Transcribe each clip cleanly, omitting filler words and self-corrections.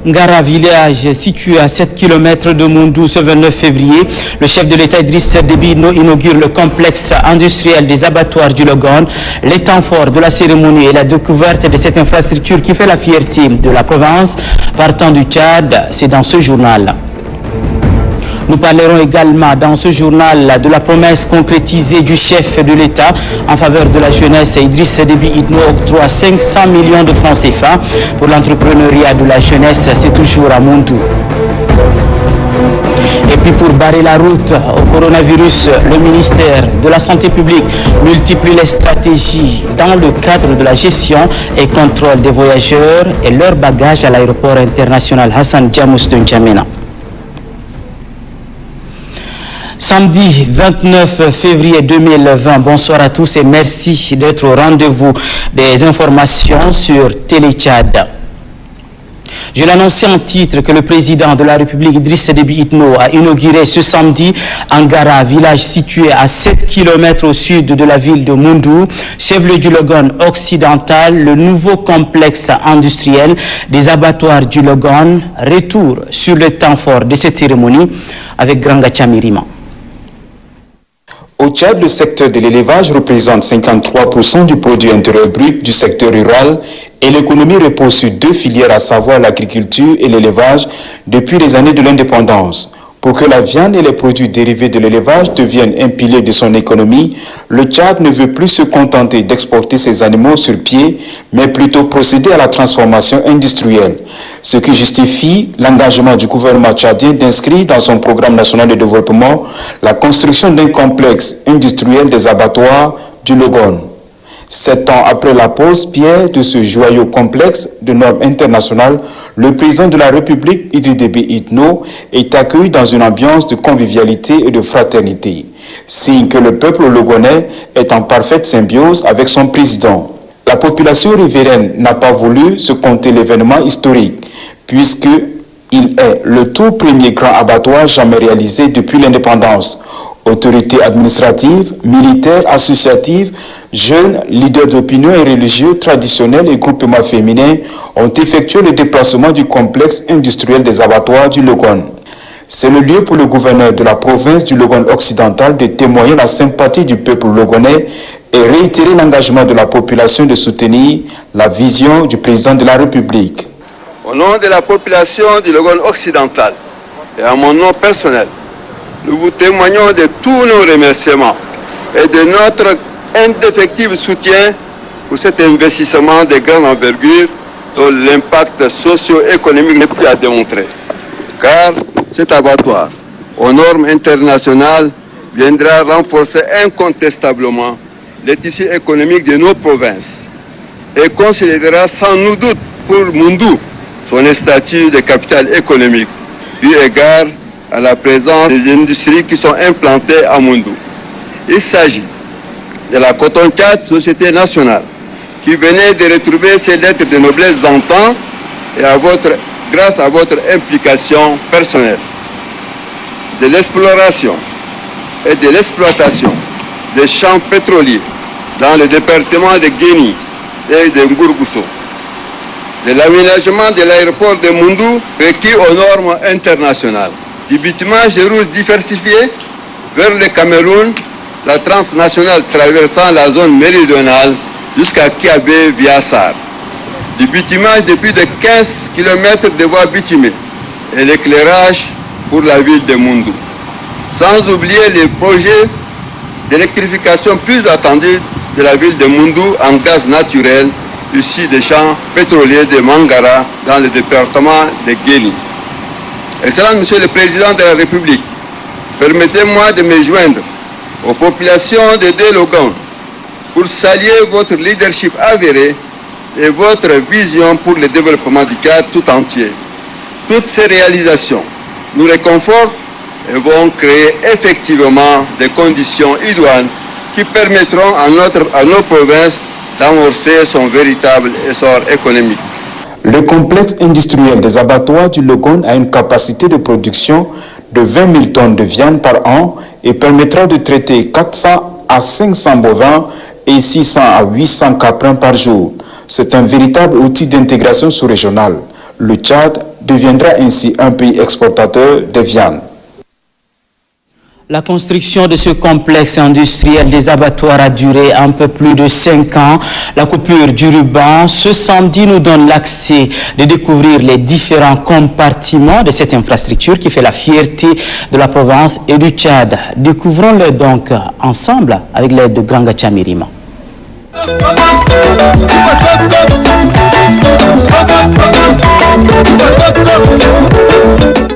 Ngara, village situé à 7 km de Moundou ce 29 février, le chef de l'État Idriss Déby inaugure le complexe industriel des abattoirs du Logone. Les temps forts de la cérémonie et la découverte de cette infrastructure qui fait la fierté de la province partant du Tchad, c'est dans ce journal. Nous parlerons également dans ce journal de la promesse concrétisée du chef de l'État en faveur de la jeunesse. Idriss Déby Itno octroie 500 millions de francs CFA pour l'entrepreneuriat de la jeunesse, c'est toujours à Moundou. Et puis pour barrer la route au coronavirus, le ministère de la Santé publique multiplie les stratégies dans le cadre de la gestion et contrôle des voyageurs et leurs bagages à l'aéroport international Hassan Diamous de N'Djamena. Samedi 29 février 2020, bonsoir à tous et merci d'être au rendez-vous des informations sur Télé Tchad. Je l'annonçais en titre que le président de la République Idriss Déby Itno a inauguré ce samedi Ngara, village situé à 7 km au sud de la ville de Moundou, chef-lieu du Logone occidental, le nouveau complexe industriel des abattoirs du Logone. Retour sur le temps fort de cette cérémonie avec Granga Chamirima. Au Tchad, le secteur de l'élevage représente 53% du produit intérieur brut du secteur rural et l'économie repose sur deux filières, à savoir l'agriculture et l'élevage, depuis les années de l'indépendance. Pour que la viande et les produits dérivés de l'élevage deviennent un pilier de son économie, le Tchad ne veut plus se contenter d'exporter ses animaux sur pied, mais plutôt procéder à la transformation industrielle. Ce qui justifie l'engagement du gouvernement tchadien d'inscrire dans son programme national de développement la construction d'un complexe industriel des abattoirs du Logone. 7 ans après la pose pierre de ce joyau complexe de normes internationales, le président de la République, Idriss Déby Itno, est accueilli dans une ambiance de convivialité et de fraternité, signe que le peuple logonais est en parfaite symbiose avec son président. La population riveraine n'a pas voulu se compter l'événement historique, puisqu'il est le tout premier grand abattoir jamais réalisé depuis l'indépendance. Autorités administratives, militaires, associatives, jeunes, leaders d'opinion et religieux traditionnels et groupements féminins ont effectué le déplacement du complexe industriel des abattoirs du Logone. C'est le lieu pour le gouverneur de la province du Logone occidental de témoigner la sympathie du peuple logonais et réitérer l'engagement de la population de soutenir la vision du président de la République. Au nom de la population du Logone occidental et à mon nom personnel, nous vous témoignons de tous nos remerciements et de notre indéfectible soutien pour cet investissement de grande envergure dont l'impact socio-économique n'est plus à démontrer. Car cet abattoir, aux normes internationales, viendra renforcer incontestablement les tissus économiques de nos provinces et consolidera sans nul doute pour Moundou son statut de capitale économique, eu égard à la présence des industries qui sont implantées à Moundou. Il s'agit de la Coton Tchad, société nationale, qui venait de retrouver ses lettres de noblesse d'antan et grâce à votre implication personnelle. De l'exploration et de l'exploitation des champs pétroliers dans le département de Guéni et de Ngourgousso, de l'aménagement de l'aéroport de Moundou requis aux normes internationales, du bitumage de routes diversifiées vers le Cameroun, la transnationale traversant la zone méridionale jusqu'à Kiabé via Sar, du bitumage de plus de 15 km de voies bitumées et l'éclairage pour la ville de Moundou, sans oublier les projets d'électrification plus attendus de la ville de Moundou en gaz naturel issu des champs pétroliers de Mangara dans le département de Guéni. Excellent Monsieur le Président de la République, permettez-moi de me joindre aux populations de Logone pour saluer votre leadership avéré et votre vision pour le développement du Tchad tout entier. Toutes ces réalisations nous réconfortent et vont créer effectivement des conditions idoines qui permettront à nos provinces d'amorcer son véritable essor économique. Le complexe industriel des abattoirs du Logone a une capacité de production de 20 000 tonnes de viande par an et permettra de traiter 400 à 500 bovins et 600 à 800 caprins par jour. C'est un véritable outil d'intégration sous-régionale. Le Tchad deviendra ainsi un pays exportateur de viande. La construction de ce complexe industriel des abattoirs a duré un peu plus de 5 ans. La coupure du ruban ce samedi nous donne l'accès de découvrir les différents compartiments de cette infrastructure qui fait la fierté de la Provence et du Tchad. Découvrons-le donc ensemble avec l'aide de Granga Chamirima.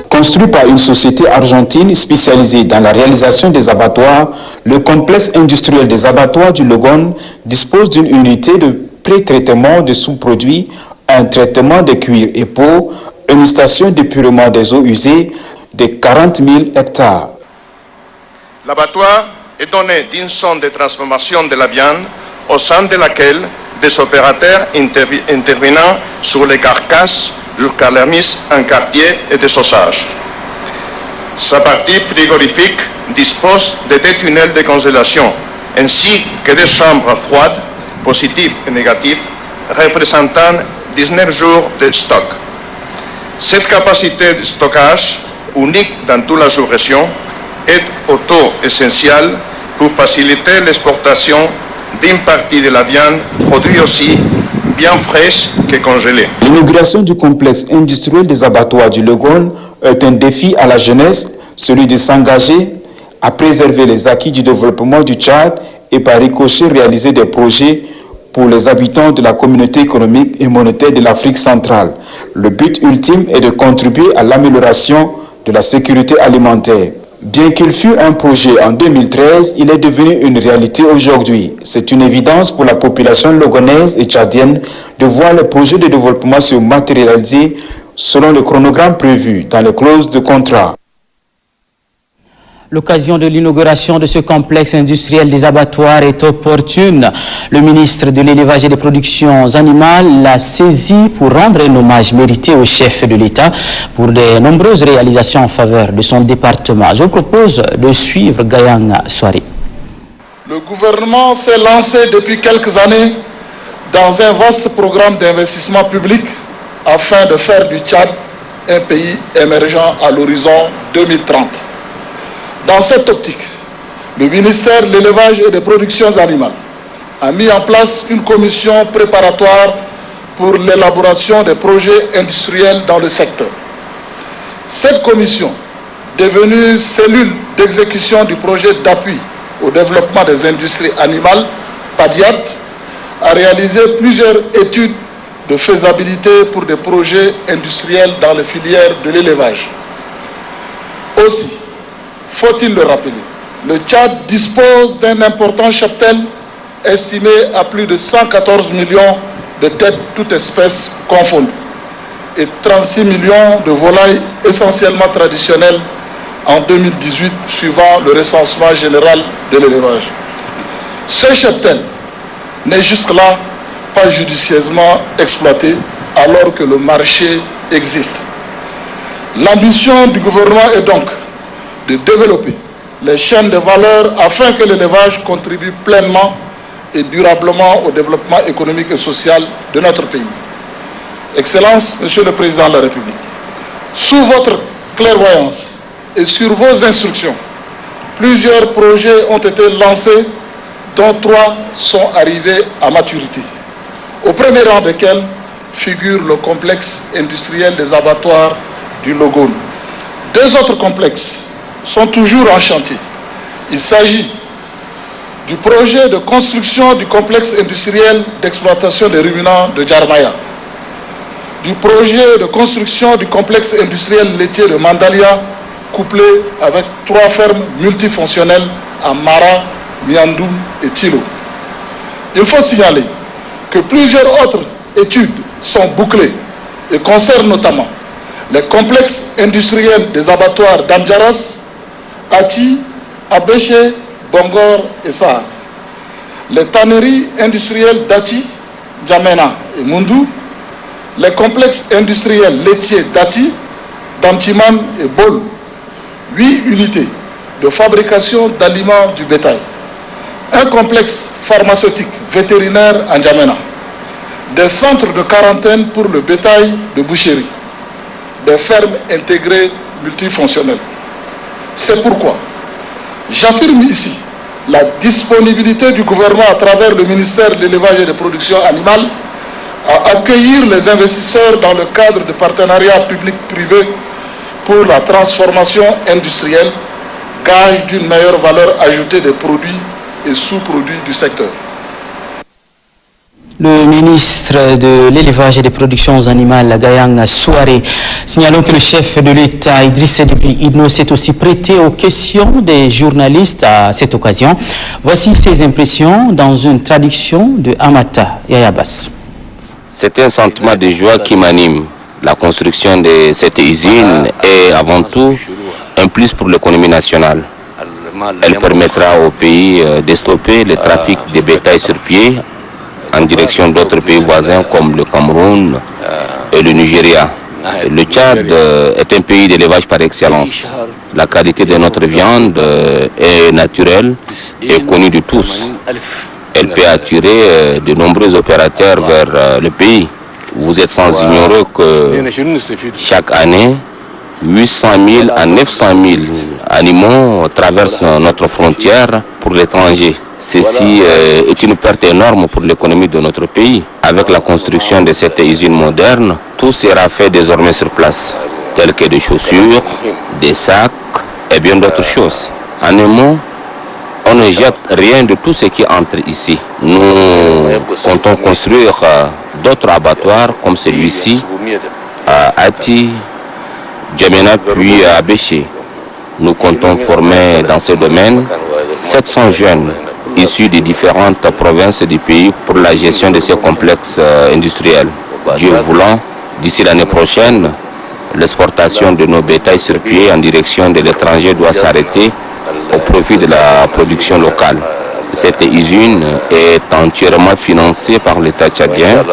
Construit par une société argentine spécialisée dans la réalisation des abattoirs, le complexe industriel des abattoirs du Logone dispose d'une unité de pré-traitement de sous-produits, un traitement de cuir et peau, une station d'épurement des eaux usées de 40 000 hectares. L'abattoir est doté d'une zone de transformation de la viande au sein de laquelle des opérateurs intervenant sur les carcasses jusqu'à la mise en quartier et désossage. Sa partie frigorifique dispose de deux tunnels de congélation ainsi que des chambres froides, positives et négatives, représentant 19 jours de stock. Cette capacité de stockage, unique dans toute la sous-région, est auto-essentielle pour faciliter l'exportation d'une partie de la viande produite aussi bien fraîche que congelée. L'inauguration du complexe industriel des abattoirs du Logone est un défi à la jeunesse, celui de s'engager à préserver les acquis du développement du Tchad et par ricochet réaliser des projets pour les habitants de la communauté économique et monétaire de l'Afrique centrale. Le but ultime est de contribuer à l'amélioration de la sécurité alimentaire. Bien qu'il fût un projet en 2013, il est devenu une réalité aujourd'hui. C'est une évidence pour la population logonaise et tchadienne de voir le projet de développement se matérialiser selon le chronogramme prévu dans les clauses de contrat. L'occasion de l'inauguration de ce complexe industriel des abattoirs est opportune. Le ministre de l'élevage et des productions animales l'a saisi pour rendre un hommage mérité au chef de l'État pour de nombreuses réalisations en faveur de son département. Je vous propose de suivre Gayang Soari. Le gouvernement s'est lancé depuis quelques années dans un vaste programme d'investissement public afin de faire du Tchad un pays émergent à l'horizon 2030. Dans cette optique, le ministère de l'élevage et des productions animales a mis en place une commission préparatoire pour l'élaboration des projets industriels dans le secteur. Cette commission, devenue cellule d'exécution du projet d'appui au développement des industries animales, PADIAT, a réalisé plusieurs études de faisabilité pour des projets industriels dans les filières de l'élevage. Aussi, faut-il le rappeler, le Tchad dispose d'un important cheptel estimé à plus de 114 millions de têtes toutes espèces confondues et 36 millions de volailles essentiellement traditionnelles en 2018 suivant le recensement général de l'élevage. Ce cheptel n'est jusque-là pas judicieusement exploité alors que le marché existe. L'ambition du gouvernement est donc de développer les chaînes de valeur afin que l'élevage contribue pleinement et durablement au développement économique et social de notre pays. Excellence, Monsieur le Président de la République, sous votre clairvoyance et sur vos instructions, plusieurs projets ont été lancés dont 3 sont arrivés à maturité, au premier rang desquels figure le complexe industriel des abattoirs du Logone. 2 autres complexes sont toujours en chantier. Il s'agit du projet de construction du complexe industriel d'exploitation des ruminants de Djarmaya, du projet de construction du complexe industriel laitier de Mandalia, couplé avec 3 fermes multifonctionnelles à Mara, Miandoum et Tilo. Il faut signaler que plusieurs autres études sont bouclées et concernent notamment les complexes industriels des abattoirs d'Amdjaras, Ati, Abéché, Bongor et Sahar, les tanneries industrielles d'Ati, Djamena et Mundu, les complexes industriels laitiers d'Ati, d'Amtiman et Bol, 8 unités de fabrication d'aliments du bétail, un complexe pharmaceutique vétérinaire en Djamena, des centres de quarantaine pour le bétail de boucherie, des fermes intégrées multifonctionnelles. C'est pourquoi j'affirme ici la disponibilité du gouvernement à travers le ministère de l'élevage et des productions animales à accueillir les investisseurs dans le cadre de partenariats public-privé pour la transformation industrielle, gage d'une meilleure valeur ajoutée des produits et sous-produits du secteur. Le ministre de l'élevage et des productions animales, Gayang Souare, signalons que le chef de l'État, Idriss Déby Itno, s'est aussi prêté aux questions des journalistes à cette occasion. Voici ses impressions dans une traduction de Amata Yayabas. C'est un sentiment de joie qui m'anime. La construction de cette usine est avant tout un plus pour l'économie nationale. Elle permettra au pays de stopper le trafic de bétail sur pied en direction d'autres pays voisins comme le Cameroun et le Nigeria. Le Tchad est un pays d'élevage par excellence. La qualité de notre viande est naturelle et connue de tous. Elle peut attirer de nombreux opérateurs vers le pays. Vous êtes sans ignorer que chaque année, 800 000 à 900 000 animaux traversent notre frontière pour l'étranger. Ceci est une perte énorme pour l'économie de notre pays. Avec la construction de cette usine moderne, tout sera fait désormais sur place, tels que des chaussures, des sacs et bien d'autres choses. En un mot, on ne jette rien de tout ce qui entre ici. Nous comptons construire d'autres abattoirs comme celui-ci à Ati, Djamena puis à Béché. Nous comptons former dans ce domaine 700 jeunes issus des différentes provinces du pays pour la gestion de ces complexes industriels. Dieu voulant, d'ici l'année prochaine, l'exportation de nos bétails sur pied en direction de l'étranger doit s'arrêter au profit de la production locale. Cette usine est entièrement financée par l'État tchadien,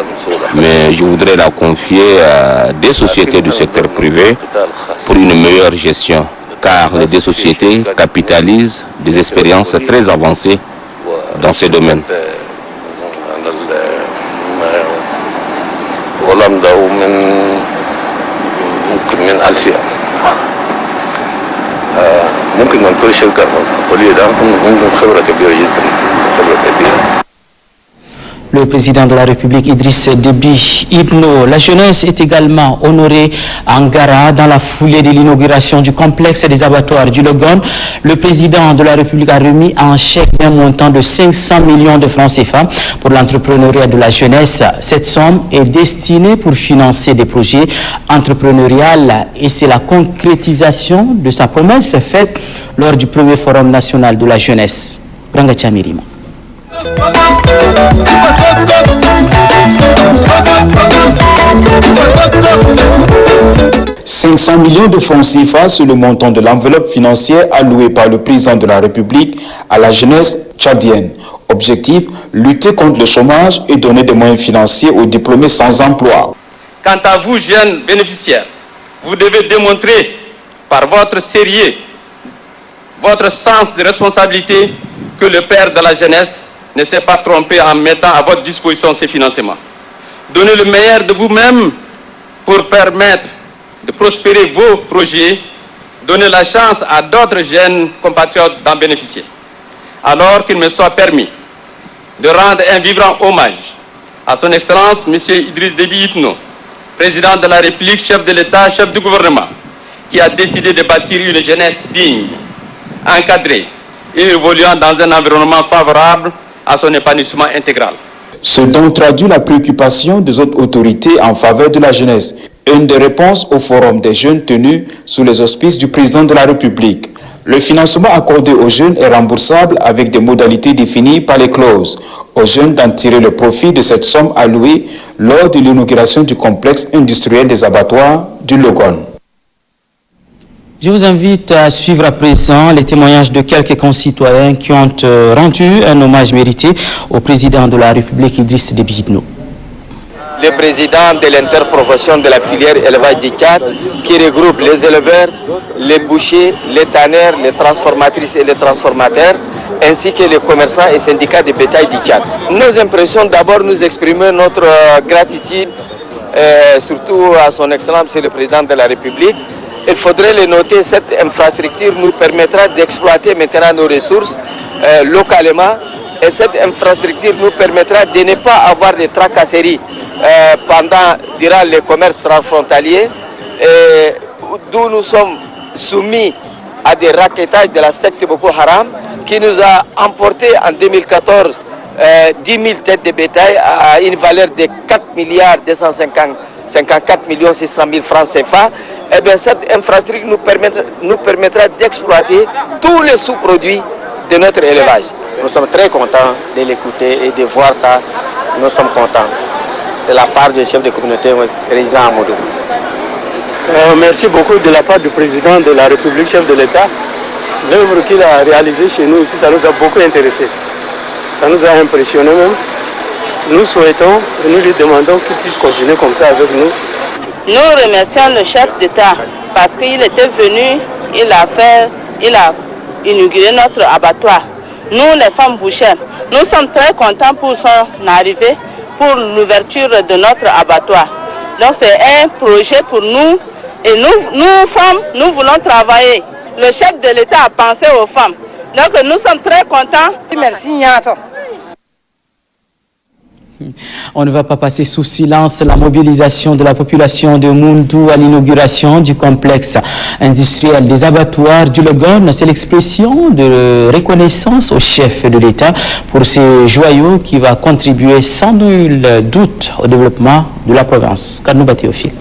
mais je voudrais la confier à des sociétés du secteur privé pour une meilleure gestion, car les deux sociétés capitalisent des expériences très avancées dans ce domaine. Le président de la République, Idriss Déby Itno. La jeunesse est également honorée en Gara dans la foulée de l'inauguration du complexe des abattoirs du Logon. Le président de la République a remis un chèque d'un montant de 500 millions de francs CFA pour l'entrepreneuriat de la jeunesse. Cette somme est destinée pour financer des projets entrepreneuriaux et c'est la concrétisation de sa promesse faite lors du premier forum national de la jeunesse. Branga Chamirima. 500 millions de francs CFA sur le montant de l'enveloppe financière allouée par le président de la République à la jeunesse tchadienne. Objectif, lutter contre le chômage et donner des moyens financiers aux diplômés sans emploi. Quant à vous, jeunes bénéficiaires, vous devez démontrer par votre sérieux, votre sens de responsabilité que le père de la jeunesse ne s'est pas trompé en mettant à votre disposition ces financements. Donnez le meilleur de vous-même pour permettre de prospérer vos projets. Donnez la chance à d'autres jeunes compatriotes d'en bénéficier. Alors qu'il me soit permis de rendre un vibrant hommage à son Excellence M. Idriss Déby Itno, président de la République, chef de l'État, chef du gouvernement, qui a décidé de bâtir une jeunesse digne, encadrée et évoluant dans un environnement favorable à son épanouissement intégral. Ce dont traduit la préoccupation des autres autorités en faveur de la jeunesse. Une des réponses au forum des jeunes tenu sous les auspices du président de la République. Le financement accordé aux jeunes est remboursable avec des modalités définies par les clauses. Aux jeunes d'en tirer le profit de cette somme allouée lors de l'inauguration du complexe industriel des abattoirs du Logon. Je vous invite à suivre à présent les témoignages de quelques concitoyens qui ont rendu un hommage mérité au président de la République, Idriss Déby Itno. Le président de l'interprofession de la filière élevage du Tchad, qui regroupe les éleveurs, les bouchers, les tanneurs, les transformatrices et les transformateurs, ainsi que les commerçants et syndicats de bétail du Tchad. Nos impressions, d'abord, nous exprimons notre gratitude surtout à son Excellence, Monsieur le Président de la République. Il faudrait le noter, cette infrastructure nous permettra d'exploiter maintenant nos ressources localement, et cette infrastructure nous permettra de ne pas avoir de tracasseries durant les commerces transfrontaliers, d'où nous sommes soumis à des raquettages de la secte Boko Haram, qui nous a emporté en 2014 10 000 têtes de bétail à une valeur de 4 milliards 254 millions 600 000 francs CFA. Eh bien, cette infrastructure nous permettra d'exploiter tous les sous-produits de notre élevage. Nous sommes très contents de l'écouter et de voir ça. Nous sommes contents de la part du chef de communauté résident à Modou. Merci beaucoup de la part du président de la République, chef de l'État. L'œuvre qu'il a réalisée chez nous ici, ça nous a beaucoup intéressés. Ça nous a impressionnés même. Nous souhaitons et nous lui demandons qu'il puisse continuer comme ça avec nous. Nous remercions le chef d'État parce qu'il était venu, il a inauguré notre abattoir. Nous, les femmes bouchères, nous sommes très contents pour son arrivée, pour l'ouverture de notre abattoir. Donc c'est un projet pour nous et nous femmes, nous voulons travailler. Le chef de l'État a pensé aux femmes. Donc nous sommes très contents. Merci Nyato. On ne va pas passer sous silence la mobilisation de la population de Moundou à l'inauguration du complexe industriel des abattoirs du Logone. C'est l'expression de reconnaissance au chef de l'État pour ces joyaux qui va contribuer sans nul doute au développement de la province. Karnouba Théophile.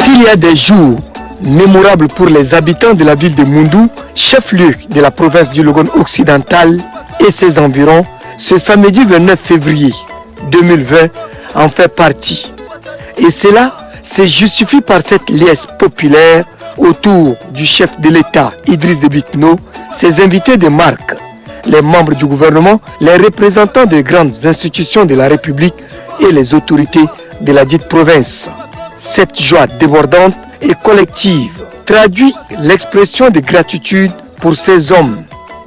S'il y a des jours mémorables pour les habitants de la ville de Moundou, chef-lieu de la province du Logone occidental et ses environs, ce samedi 29 février 2020 en fait partie. Et cela se justifie par cette liesse populaire autour du chef de l'État Idriss Déby Itno, ses invités de marque, les membres du gouvernement, les représentants des grandes institutions de la République et les autorités de la dite province. Cette joie débordante et collective traduit l'expression de gratitude pour ces hommes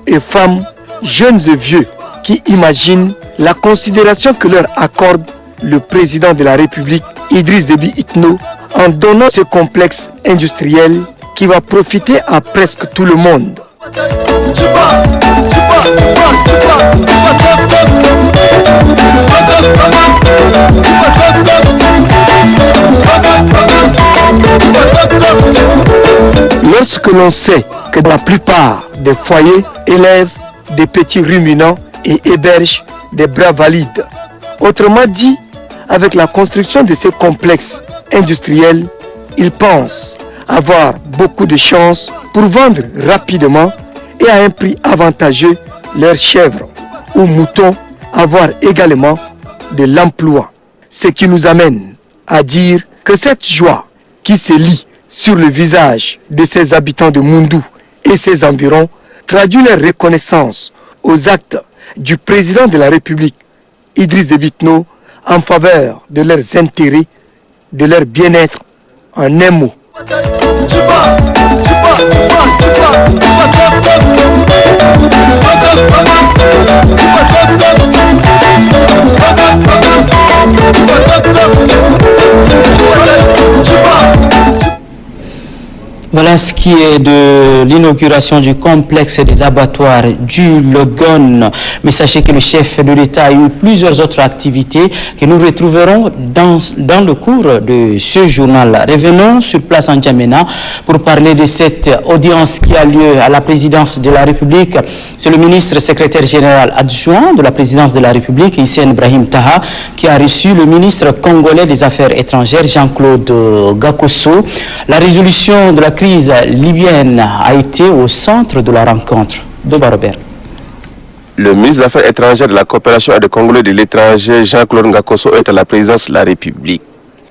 et femmes, jeunes et vieux, qui imaginent la considération que leur accorde le président de la République, Idriss Déby Itno, en donnant ce complexe industriel qui va profiter à presque tout le monde. Lorsque l'on sait que la plupart des foyers élèvent des petits ruminants et hébergent des bras valides, autrement dit, avec la construction de ces complexes industriels, ils pensent avoir beaucoup de chances pour vendre rapidement et à un prix avantageux leurs chèvres ou moutons, avoir également de l'emploi. Ce qui nous amène à dire que cette joie qui se lit sur le visage de ces habitants de Moundou et ses environs traduit leur reconnaissance aux actes du président de la République, Idriss Déby Itno, en faveur de leurs intérêts, de leur bien-être, en un mot. Voilà ce qui est de l'inauguration du complexe des abattoirs du Logone. Mais sachez que le chef de l'État a eu plusieurs autres activités que nous retrouverons dans le cours de ce journal. Revenons sur place en Djamena pour parler de cette audience qui a lieu à la présidence de la République. C'est le ministre secrétaire général adjoint de la présidence de la République, Hissène Brahim Taha, qui a reçu le ministre congolais des Affaires étrangères, Jean-Claude Gakosso. La résolution de la crise libyenne a été au centre de la rencontre. Doba Robert. Le ministre des Affaires étrangères de la coopération et des Congolais de l'étranger, Jean-Claude Ngakosso, est à la présidence de la République.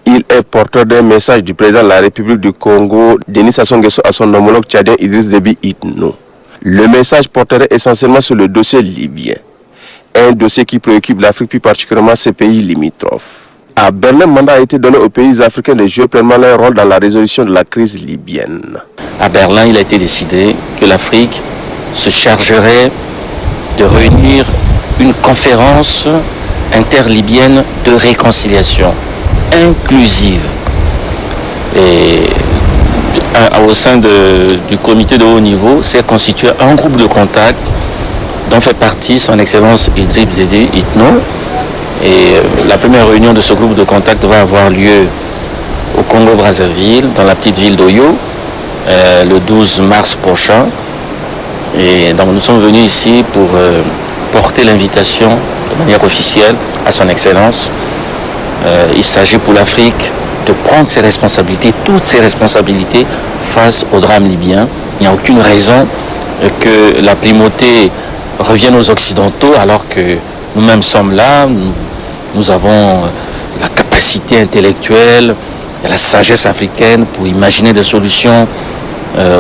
Il est porteur d'un message du président de la République du Congo, Denis Sassou Nguesso, à son homologue tchadien Idriss Déby Itno. Le message porterait essentiellement sur le dossier libyen, un dossier qui préoccupe l'Afrique, plus particulièrement ses pays limitrophes. À Berlin, mandat a été donné aux pays africains de jouer pleinement leur rôle dans la résolution de la crise libyenne. À Berlin, il a été décidé que l'Afrique se chargerait de réunir une conférence interlibyenne de réconciliation inclusive. Et au sein du comité de haut niveau s'est constitué un groupe de contact dont fait partie son Excellence Idriss Déby Itno. Et la première réunion de ce groupe de contact va avoir lieu au Congo-Brazzaville, dans la petite ville d'Oyo, le 12 mars prochain. Et donc nous sommes venus ici pour porter l'invitation de manière officielle à son Excellence. Il s'agit pour l'Afrique de prendre ses responsabilités, toutes ses responsabilités face au drame libyen. Il n'y a aucune raison que la primauté revienne aux Occidentaux alors que nous-mêmes sommes là, nous avons la capacité intellectuelle et la sagesse africaine pour imaginer des solutions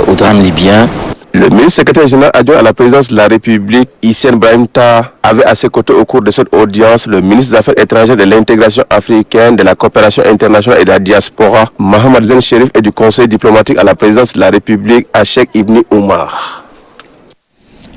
au drame libyen. Le ministre secrétaire général adjoint à la présidence de la République, Hissène Brahimta, avait à ses côtés au cours de cette audience le ministre des Affaires étrangères, de l'intégration africaine, de la coopération internationale et de la diaspora, Mohamed Zen Chérif, et du conseil diplomatique à la présidence de la République, Cheikh Ibni Oumar.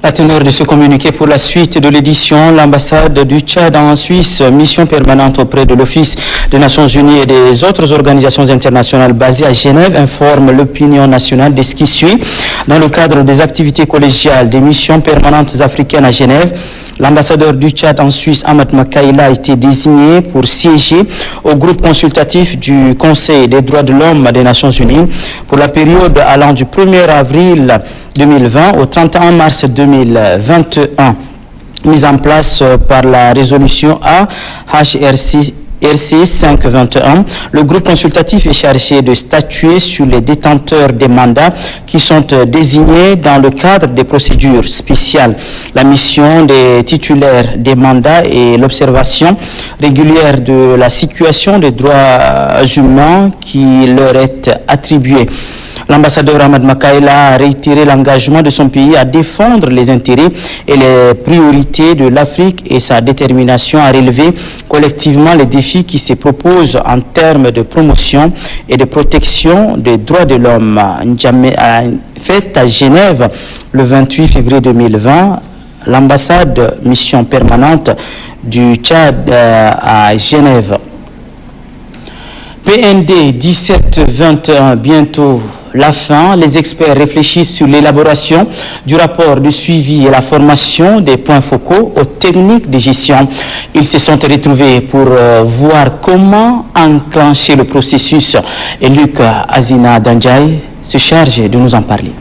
La teneur de ce communiqué pour la suite de l'édition, l'ambassade du Tchad en Suisse, mission permanente auprès de l'Office des Nations Unies et des autres organisations internationales basées à Genève, informe l'opinion nationale de ce qui suit. Dans le cadre des activités collégiales des missions permanentes africaines à Genève, l'ambassadeur du Tchad en Suisse, Ahmad Makaïla, a été désigné pour siéger au groupe consultatif du Conseil des droits de l'homme des Nations Unies pour la période allant du 1er avril 2020 au 31 mars 2021, mise en place par la résolution AHRC 521. Le groupe consultatif est chargé de statuer sur les détenteurs des mandats qui sont désignés dans le cadre des procédures spéciales. La mission des titulaires des mandats et l'observation régulière de la situation des droits humains qui leur est attribuée. L'ambassadeur Ahmad Makaïla a réitéré l'engagement de son pays à défendre les intérêts et les priorités de l'Afrique et sa détermination à relever collectivement les défis qui se proposent en termes de promotion et de protection des droits de l'homme. Faite à Genève le 28 février 2020, l'ambassade mission permanente du Tchad à Genève. PND 17-21, bientôt la fin. Les experts réfléchissent sur l'élaboration du rapport de suivi et la formation des points focaux aux techniques de gestion. Ils se sont retrouvés pour voir comment enclencher le processus. Et Luc Azina Danjaï se charge de nous en parler.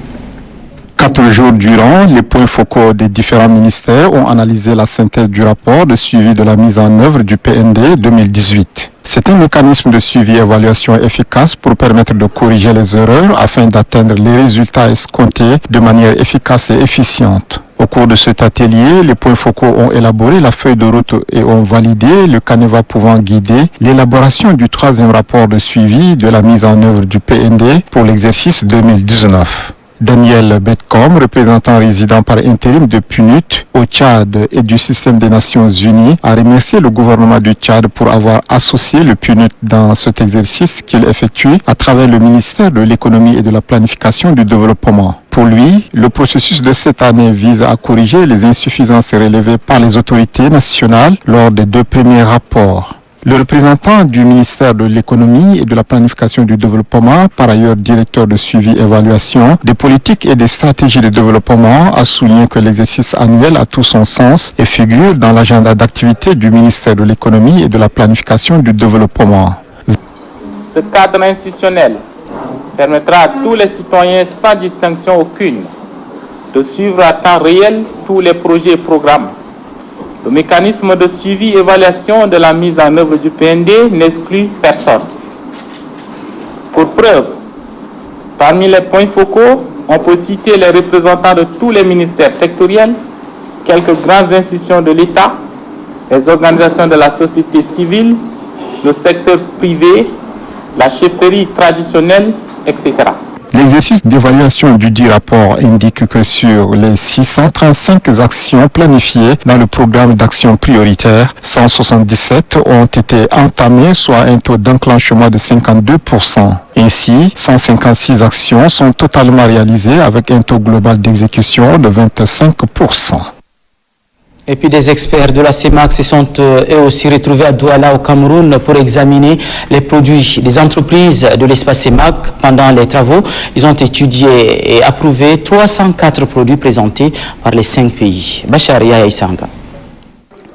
4 jours durant, les points focaux des différents ministères ont analysé la synthèse du rapport de suivi de la mise en œuvre du PND 2018. C'est un mécanisme de suivi et évaluation efficace pour permettre de corriger les erreurs afin d'atteindre les résultats escomptés de manière efficace et efficiente. Au cours de cet atelier, les points focaux ont élaboré la feuille de route et ont validé le canevas pouvant guider l'élaboration du 3e rapport de suivi de la mise en œuvre du PND pour l'exercice 2019. Daniel Betcom, représentant résident par intérim de PNUD au Tchad et du système des Nations Unies, a remercié le gouvernement du Tchad pour avoir associé le PNUD dans cet exercice qu'il effectue à travers le ministère de l'économie et de la planification du développement. Pour lui, le processus de cette année vise à corriger les insuffisances relevées par les autorités nationales lors des 2 premiers rapports. Le représentant du ministère de l'économie et de la planification du développement, par ailleurs directeur de suivi et évaluation des politiques et des stratégies de développement, a souligné que l'exercice annuel a tout son sens et figure dans l'agenda d'activité du ministère de l'économie et de la planification du développement. Ce cadre institutionnel permettra à tous les citoyens sans distinction aucune de suivre à temps réel tous les projets et programmes. Le mécanisme de suivi et évaluation de la mise en œuvre du PND n'exclut personne. Pour preuve, parmi les points focaux, on peut citer les représentants de tous les ministères sectoriels, quelques grandes institutions de l'État, les organisations de la société civile, le secteur privé, la chefferie traditionnelle, etc. L'exercice d'évaluation du dit rapport indique que sur les 635 actions planifiées dans le programme d'action prioritaire, 177 ont été entamées, soit un taux d'enclenchement de 52%. Ainsi, 156 actions sont totalement réalisées avec un taux global d'exécution de 25%. Et puis des experts de la CEMAC se sont eux aussi retrouvés à Douala au Cameroun pour examiner les produits des entreprises de l'espace CEMAC. Pendant les travaux, ils ont étudié et approuvé 304 produits présentés par les 5 pays. Bachar Yaya Isanga.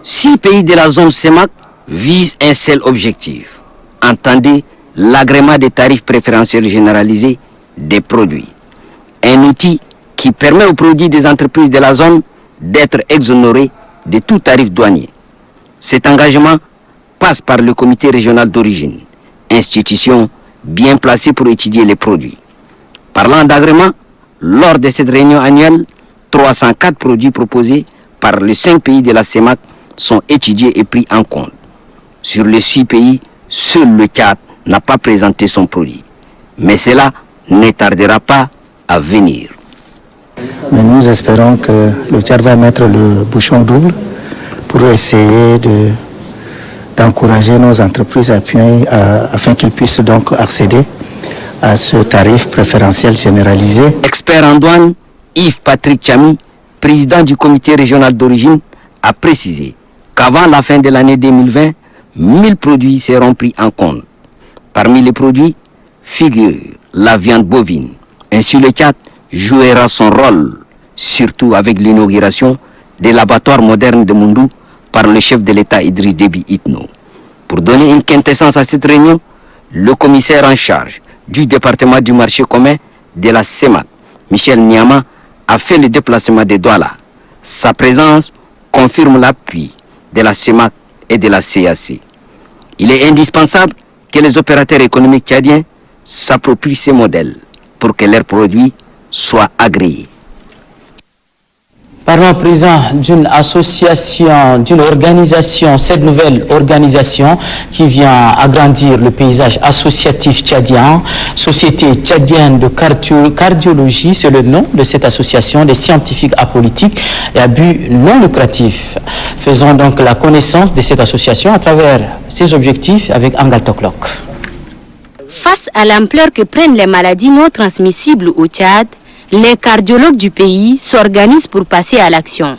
6 pays de la zone CEMAC visent un seul objectif. Entendez l'agrément des tarifs préférentiels généralisés des produits. Un outil qui permet aux produits des entreprises de la zone d'être exonérés de tout tarif douanier. Cet engagement passe par le comité régional d'origine, institution bien placée pour étudier les produits. Parlant d'agrément, lors de cette réunion annuelle, 304 produits proposés par les 5 pays de la CEMAC sont étudiés et pris en compte. Sur les 6 pays, seul le Tchad n'a pas présenté son produit. Mais cela ne tardera pas à venir. Mais nous espérons que le Tchad va mettre le bouchon double pour essayer d'encourager nos entreprises afin qu'ils puissent donc accéder à ce tarif préférentiel généralisé. Expert en douane, Yves Patrick Chami, président du comité régional d'origine, a précisé qu'avant la fin de l'année 2020, 1000 produits seront pris en compte. Parmi les produits figure la viande bovine. Ainsi le Tchad jouera son rôle, surtout avec l'inauguration de l'abattoir moderne de Moundou par le chef de l'État Idriss Déby Itno. Pour donner une quintessence à cette réunion, le commissaire en charge du département du marché commun de la CEMAC, Michel Niama, a fait le déplacement de Douala. Sa présence confirme l'appui de la CEMAC et de la CAC. Il est indispensable que les opérateurs économiques tchadiens s'approprient ces modèles pour que leurs produits soient agréés. Parlons à présent d'une association, d'une organisation, cette nouvelle organisation qui vient agrandir le paysage associatif tchadien. Société tchadienne de cardiologie, c'est le nom de cette association des scientifiques apolitiques et à but non lucratif. Faisons donc la connaissance de cette association à travers ses objectifs avec Angal Toklok. Face à l'ampleur que prennent les maladies non transmissibles au Tchad, les cardiologues du pays s'organisent pour passer à l'action.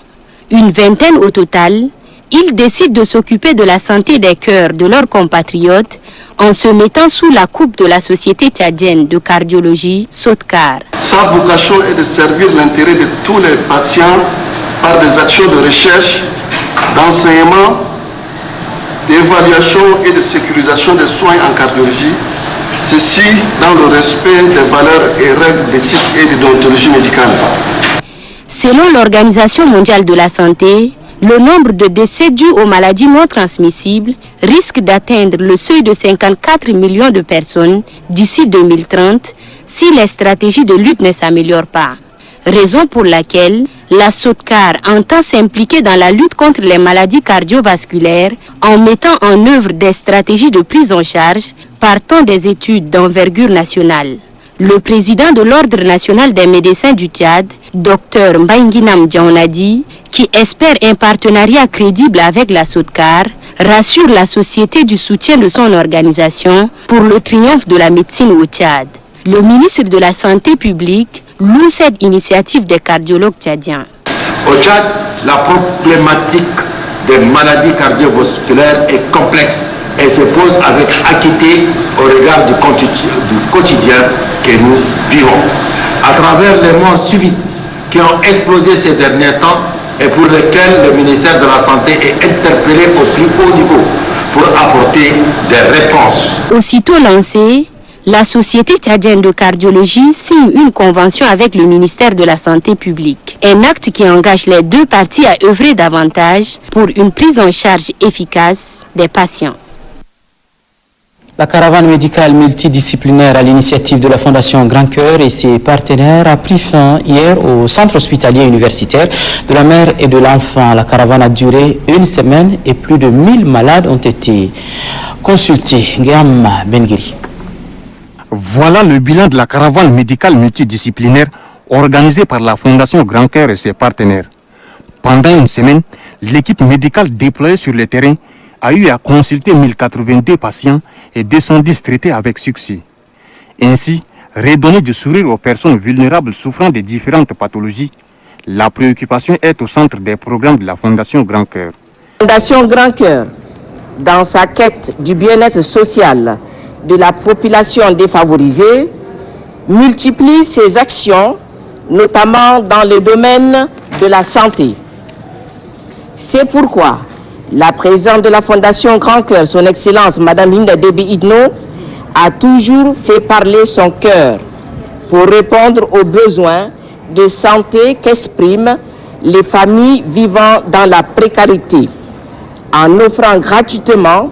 Une vingtaine au total, ils décident de s'occuper de la santé des cœurs de leurs compatriotes en se mettant sous la coupe de la Société tchadienne de cardiologie, SOTCAR. Sa vocation est de servir l'intérêt de tous les patients par des actions de recherche, d'enseignement, d'évaluation et de sécurisation des soins en cardiologie. Ceci dans le respect des valeurs et règles d'éthique et de déontologie médicale. Selon l'Organisation mondiale de la santé, le nombre de décès dus aux maladies non transmissibles risque d'atteindre le seuil de 54 millions de personnes d'ici 2030 si les stratégies de lutte ne s'améliorent pas. Raison pour laquelle la SOTCAR entend s'impliquer dans la lutte contre les maladies cardiovasculaires en mettant en œuvre des stratégies de prise en charge partant des études d'envergure nationale. Le président de l'Ordre national des médecins du Tchad, Dr Mbainginam Djaonadi, qui espère un partenariat crédible avec la SOTCAR, rassure la société du soutien de son organisation pour le triomphe de la médecine au Tchad. Le ministre de la Santé publique loue cette initiative des cardiologues tchadiens. Au Tchad, la problématique des maladies cardiovasculaires est complexe et se pose avec acuité au regard du quotidien que nous vivons. À travers les morts subites qui ont explosé ces derniers temps et pour lesquels le ministère de la Santé est interpellé au plus haut niveau pour apporter des réponses. Aussitôt lancée, la Société tchadienne de cardiologie signe une convention avec le ministère de la Santé publique. Un acte qui engage les deux parties à œuvrer davantage pour une prise en charge efficace des patients. La caravane médicale multidisciplinaire à l'initiative de la Fondation Grand Cœur et ses partenaires a pris fin hier au centre hospitalier universitaire de la mère et de l'enfant. La caravane a duré une semaine et plus de 1000 malades ont été consultés. Guillaume Benguiri. Voilà le bilan de la caravane médicale multidisciplinaire organisée par la Fondation Grand Cœur et ses partenaires. Pendant une semaine, l'équipe médicale déployée sur le terrain a eu à consulter 1082 patients et 210 traités avec succès. Ainsi, redonner du sourire aux personnes vulnérables souffrant de différentes pathologies, La préoccupation est au centre des programmes de la Fondation Grand Cœur. La Fondation Grand Cœur, dans sa quête du bien-être social de la population défavorisée, multiplie ses actions, notamment dans le domaine de la santé. C'est pourquoi la présidente de la Fondation Grand Cœur, son Excellence Madame Hinda Déby Itno, a toujours fait parler son cœur pour répondre aux besoins de santé qu'expriment les familles vivant dans la précarité, en offrant gratuitement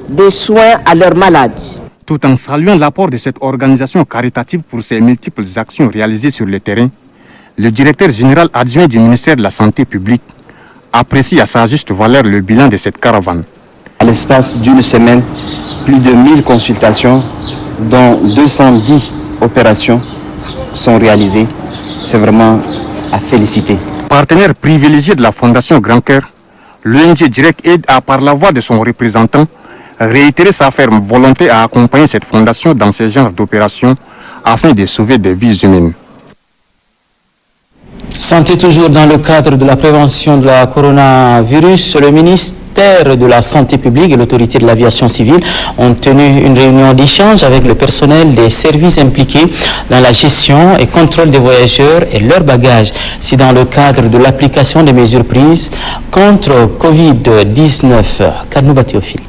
des soins à leurs malades. Tout en saluant l'apport de cette organisation caritative pour ses multiples actions réalisées sur le terrain, le directeur général adjoint du ministère de la Santé publique apprécie à sa juste valeur le bilan de cette caravane. À l'espace d'une semaine, plus de 1000 consultations, dont 210 opérations sont réalisées. C'est vraiment à féliciter. Partenaire privilégié de la Fondation Grand Cœur, l'ONG Direct Aid a, par la voix de son représentant, réitéré sa ferme volonté à accompagner cette fondation dans ce genre d'opérations afin de sauver des vies humaines. Santé toujours dans le cadre de la prévention de la coronavirus, le ministère de la Santé publique et l'autorité de l'aviation civile ont tenu une réunion d'échange avec le personnel des services impliqués dans la gestion et contrôle des voyageurs et leurs bagages. C'est dans le cadre de l'application des mesures prises contre Covid-19. Kadnouba Théophile.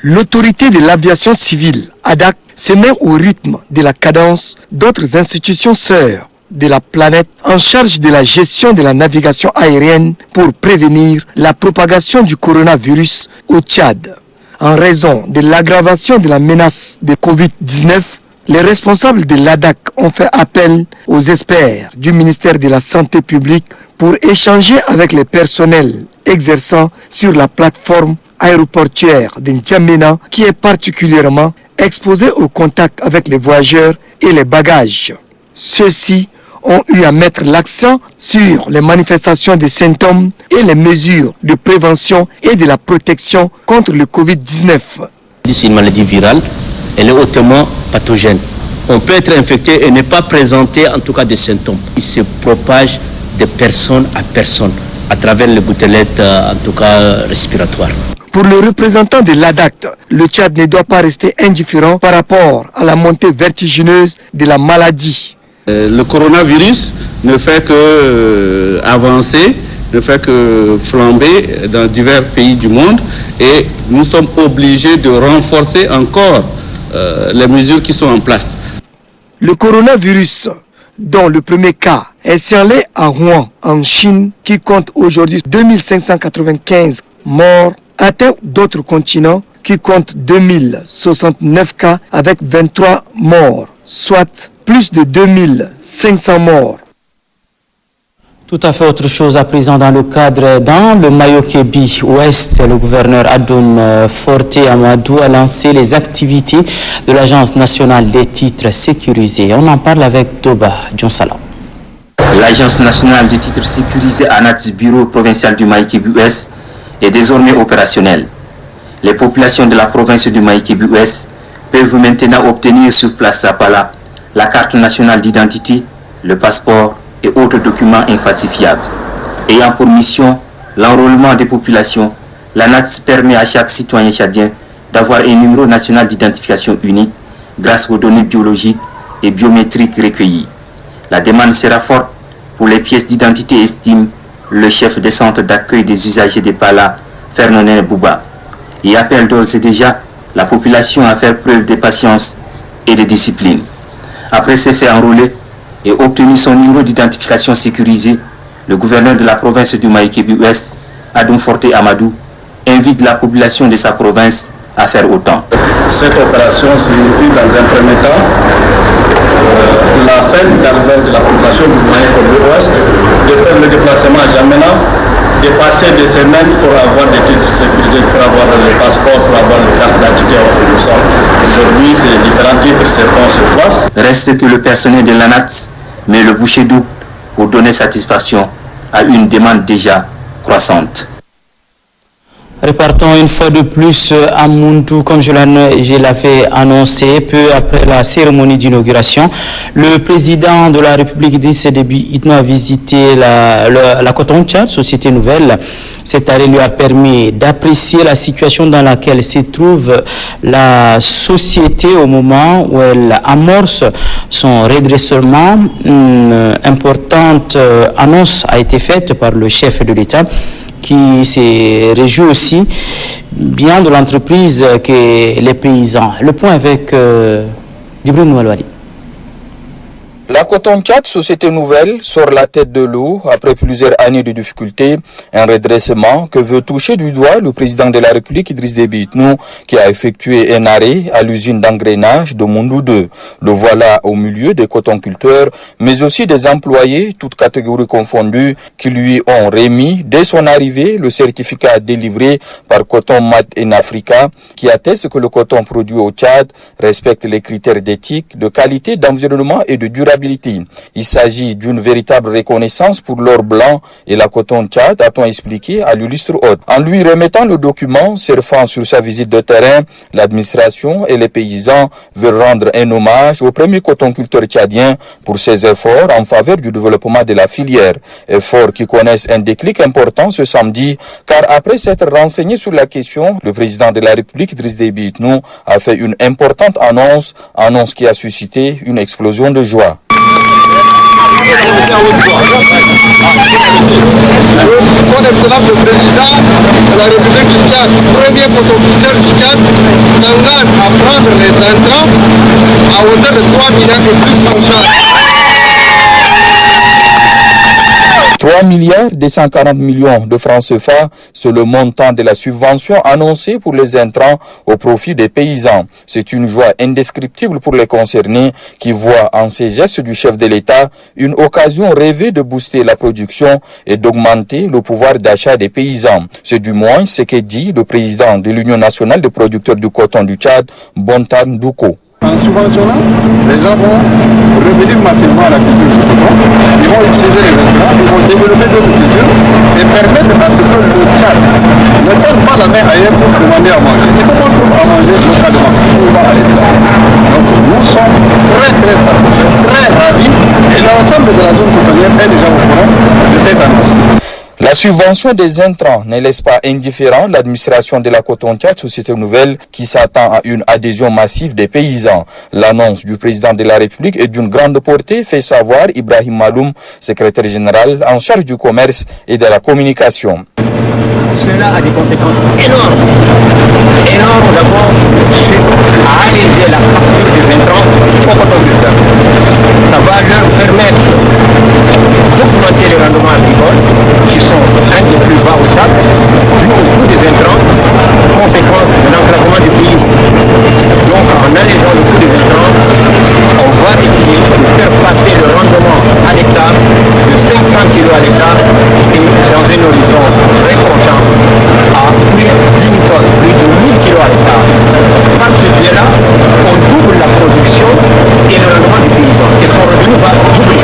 L'autorité de l'aviation civile, ADAC, se met au rythme de la cadence d'autres institutions sœurs de la planète en charge de la gestion de la navigation aérienne pour prévenir la propagation du coronavirus au Tchad. En raison de l'aggravation de la menace de Covid-19, les responsables de l'ADAC ont fait appel aux experts du ministère de la Santé publique pour échanger avec les personnels exerçant sur la plateforme aéroportuaire de N'Djamena qui est particulièrement exposée au contact avec les voyageurs et les bagages. Ceux-ci ont eu à mettre l'accent sur les manifestations des symptômes et les mesures de prévention et de la protection contre le Covid-19. C'est une maladie virale, elle est hautement pathogène. On peut être infecté et ne pas présenter en tout cas des symptômes. Il se propage de personne à personne à travers les gouttelettes en tout cas respiratoires. Pour le représentant de l'ADAC, le Tchad ne doit pas rester indifférent par rapport à la montée vertigineuse de la maladie. Le coronavirus ne fait que avancer, ne fait que flamber dans divers pays du monde et nous sommes obligés de renforcer encore les mesures qui sont en place. Le coronavirus, dont le premier cas est signalé à Rouen, en Chine, qui compte aujourd'hui 2595 morts, atteint d'autres continents qui comptent 2069 cas avec 23 morts, soit plus de 2500 morts. Tout à fait autre chose à présent dans le Mayo-Kébi Ouest, le gouverneur Adoum Forte Amadou a lancé les activités de l'Agence nationale des titres sécurisés. On en parle avec Doba Djonsala. L'Agence nationale des titres sécurisés ANATS bureau provincial du Mayo-Kébi Ouest est désormais opérationnel. Les populations de la province du Mayo-Kébi Ouest peuvent maintenant obtenir sur place à Pala la carte nationale d'identité, le passeport et autres documents infalsifiables. Ayant pour mission l'enrôlement des populations, l'ANATS permet à chaque citoyen tchadien d'avoir un numéro national d'identification unique grâce aux données biologiques et biométriques recueillies. La demande sera forte pour les pièces d'identité, estime le chef des centres d'accueil des usagers de Pala, Fernandin Bouba. Il appelle d'ores et déjà la population à faire preuve de patience et de discipline. Après s'être fait enrôler et obtenu son numéro d'identification sécurisé, le gouverneur de la province du Mayo-Kébi Ouest, Adoum Forte Amadou, invite la population de sa province à faire autant. Cette opération signifie dans un premier temps la fin de la population du Mayo-Kébi Ouest de faire le déplacement à N'Djamena, de passer des semaines pour avoir des titres sécurisés, pour avoir le passeport, pour avoir le carte d'identité et tout ça. Aujourd'hui, ces différents titres se font sur place. Reste que le personnel de l'ANATS met le bouchée double pour donner satisfaction à une demande déjà croissante. Repartons une fois de plus à Moundou, comme je l'avais annoncé, peu après la cérémonie d'inauguration. Le président de la République Idriss Déby Itno a visité la Coton-Tchad, société nouvelle. Cet arrêt lui a permis d'apprécier la situation dans laquelle se trouve la société au moment où elle amorce son redressement. Une importante annonce a été faite par le chef de l'État, qui se réjouit aussi bien de l'entreprise que les paysans. Le point avec Djibril Noualouali. La Coton-Tchad, société nouvelle, sort la tête de l'eau après plusieurs années de difficultés, un redressement que veut toucher du doigt le président de la République Idriss Déby Itno, qui a effectué un arrêt à l'usine d'engrenage de Moundou 2. Le voilà au milieu des cotonculteurs, mais aussi des employés, toutes catégories confondues, qui lui ont remis dès son arrivée le certificat délivré par Coton Made in Africa, qui atteste que le coton produit au Tchad respecte les critères d'éthique, de qualité, d'environnement et de durabilité. Il s'agit d'une véritable reconnaissance pour l'or blanc et la Coton-Tchad, a-t-on expliqué à l'illustre hôte. En lui remettant le document servant sur sa visite de terrain, l'administration et les paysans veulent rendre un hommage au premier cotonculteur tchadien pour ses efforts en faveur du développement de la filière. Efforts qui connaissent un déclic important ce samedi, car après s'être renseigné sur la question, le président de la République Idriss Déby Itno a fait une importante annonce qui a suscité une explosion de joie. Son Excellence le Président de la République du Tchad, premier cotonculteur du Tchad, s'engage à prendre les intrants à hauteur de 3 milliards de plus par jour. 3 milliards 240 millions de francs CFA, c'est le montant de la subvention annoncée pour les intrants au profit des paysans. C'est une joie indescriptible pour les concernés qui voient en ces gestes du chef de l'État une occasion rêvée de booster la production et d'augmenter le pouvoir d'achat des paysans. C'est du moins ce que dit le président de l'Union nationale des producteurs du coton du Tchad, Bontan Douko. En subventionnant, les gens vont revenir massivement à la culture du coton, ils vont utiliser les intrants, ils vont développer d'autres cultures et permettre à ce que le Tchad ne donne pas la main ailleurs pour demander à manger. Il faut qu'on trouve à manger localement, on va aller dedans. Donc nous sommes très satisfaits, très ravis et l'ensemble de la zone cotonnière est déjà au courant de cette annonce. La subvention des intrants ne laisse pas indifférent l'administration de la Coton-Tchad, société nouvelle, qui s'attend à une adhésion massive des paysans. L'annonce du président de la République est d'une grande portée, fait savoir Ibrahim Maloum, secrétaire général en charge du commerce et de la communication. Cela a des conséquences énormes. Énormes d'abord à alléger la facture des intrants aux cotonculteurs. Ça va leur permettre d'augmenter les rendements agricoles qui sont un des plus bas au Tchad, dû au coût des intrants, conséquence de l'enclavement du pays. Donc en allégeant le coût des intrants, on va essayer de faire passer le rendement à l'hectare de 500 kg à l'hectare et dans un horizon très prochain à plus d'une tonne, plus de 1000 kg à l'hectare. Par ce biais-là, on double la production et le rendement du paysan et son revenu va doubler.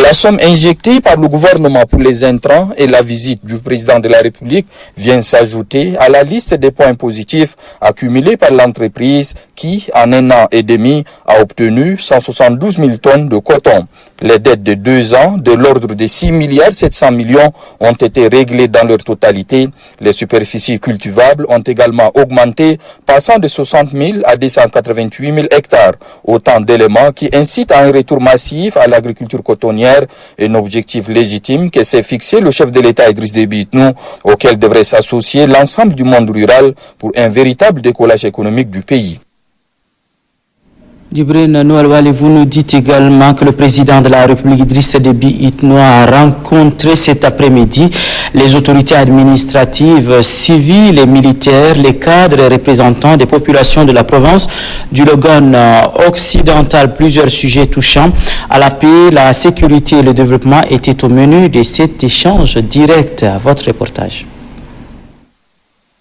La somme injectée par le gouvernement pour les intrants et la visite du président de la République vient s'ajouter à la liste des points positifs accumulés par l'entreprise qui, en un an et demi, a obtenu 172 000 tonnes de coton. Les dettes de 2 ans, de l'ordre de 6 milliards 700 millions, ont été réglées dans leur totalité. Les superficies cultivables ont également augmenté, passant de 60 000 à 288 000 hectares. Autant d'éléments qui incitent à un retour massif à l'agriculture cotonnière, un objectif légitime que s'est fixé le chef de l'État Idriss Déby Itno, auquel devrait s'associer l'ensemble du monde rural pour un véritable décollage économique du pays. Djibril Noualouali, vous nous dites également que le président de la République Idriss Déby Itno a rencontré cet après-midi les autorités administratives, civiles et militaires, les cadres et représentants des populations de la province du Logone occidental. Plusieurs sujets touchant à la paix, la sécurité et le développement étaient au menu de cet échange direct. Votre reportage.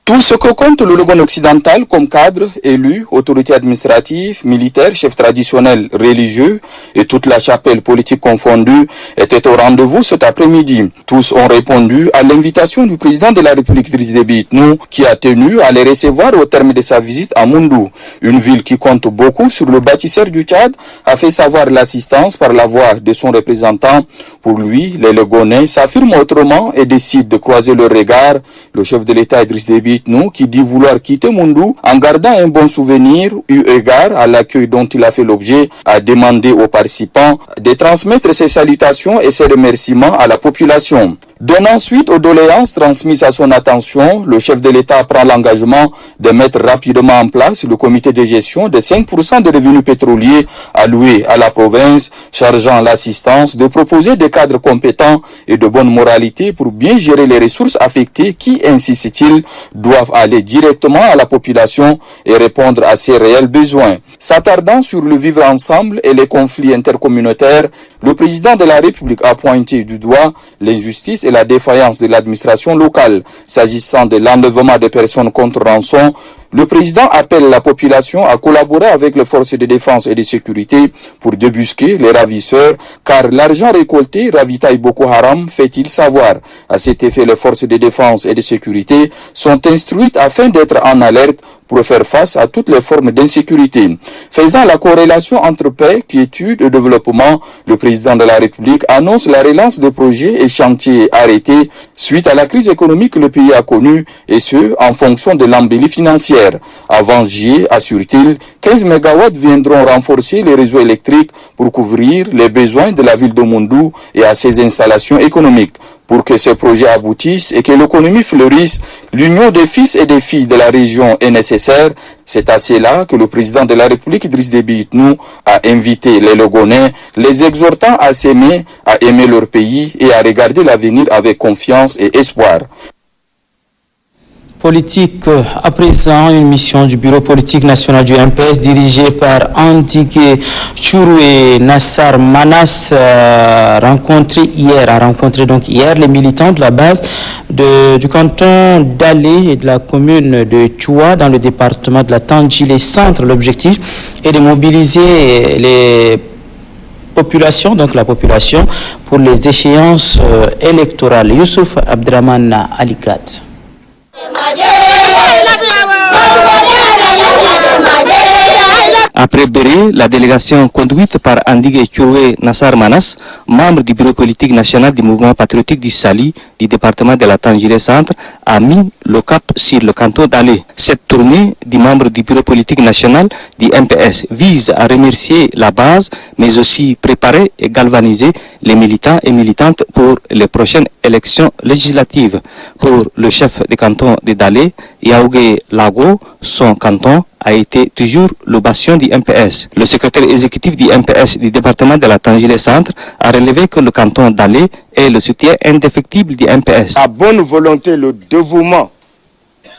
Tout ce que compte le Logone occidental comme cadre, élus, autorités administratives, militaires, chefs traditionnels, religieux et toute la chapelle politique confondue étaient au rendez-vous cet après-midi. Tous ont répondu à l'invitation du président de la République Idriss Déby Itno qui a tenu à les recevoir au terme de sa visite à Moundou. Une ville qui compte beaucoup sur le bâtisseur du Tchad a fait savoir l'assistance par la voix de son représentant. Pour lui, les Logonais s'affirment autrement et décident de croiser leur regard. Le chef de l'État Idriss Déby Itno, qui dit vouloir quitter Moundou en gardant un bon souvenir eu égard à l'accueil dont il a fait l'objet, a demandé aux participants de transmettre ses salutations et ses remerciements à la population. Donnant suite aux doléances transmises à son attention, le chef de l'État prend l'engagement de mettre rapidement en place le comité de gestion de 5% des revenus pétroliers alloués à la province, chargeant l'assistance de proposer des cadres compétents et de bonne moralité pour bien gérer les ressources affectées qui, insiste-t-il, doivent aller directement à la population et répondre à ses réels besoins. S'attardant sur le vivre ensemble et les conflits intercommunautaires, le président de la République a pointé du doigt l'injustice et la défaillance de l'administration locale. S'agissant de l'enlèvement des personnes contre rançon, le président appelle la population à collaborer avec les forces de défense et de sécurité pour débusquer les ravisseurs, car l'argent récolté ravitaille Boko Haram, fait-il savoir. À cet effet, les forces de défense et de sécurité sont instruites afin d'être en alerte pour faire face à toutes les formes d'insécurité. Faisant la corrélation entre paix, quiétude et développement, le président de la République annonce la relance des projets et chantiers arrêtés suite à la crise économique que le pays a connue, et ce, en fonction de l'embellie financière. Avant juillet, assure-t-il, 15 MW viendront renforcer les réseaux électriques pour couvrir les besoins de la ville de Moundou et à ses installations économiques. Pour que ces projets aboutissent et que l'économie fleurisse, l'union des fils et des filles de la région est nécessaire. C'est à cela que le président de la République Idriss Déby Itno a invité les Logonais, les exhortant à s'aimer, à aimer leur pays et à regarder l'avenir avec confiance et espoir. Politique à présent, une mission du bureau politique national du MPS dirigée par Andigue Chouroué Nassar Manas a rencontré hier les militants de la base du canton d'Alé et de la commune de Tchoua dans le département de la Tandjilé Centre. L'objectif est de mobiliser la population pour les échéances électorales. Youssouf Abdraman Alikat. Après Béré, la délégation conduite par Andigue Chouroué Nassar Manas, membre du bureau politique national du mouvement patriotique du Sali, du département de la Tandjilé Centre, a mis le cap sur le canton d'Alé. Cette tournée du membre du bureau politique national du MPS vise à remercier la base, mais aussi préparer et galvaniser les militants et militantes pour les prochaines élections législatives. Pour le chef de canton de Dalé, Yaougé Lago, son canton a été toujours le bastion du MPS. Le secrétaire exécutif du MPS du département de la Tandjilé Centre a relevé que le canton d'Alé est le soutien indéfectible du MPS. La bonne volonté, le dévouement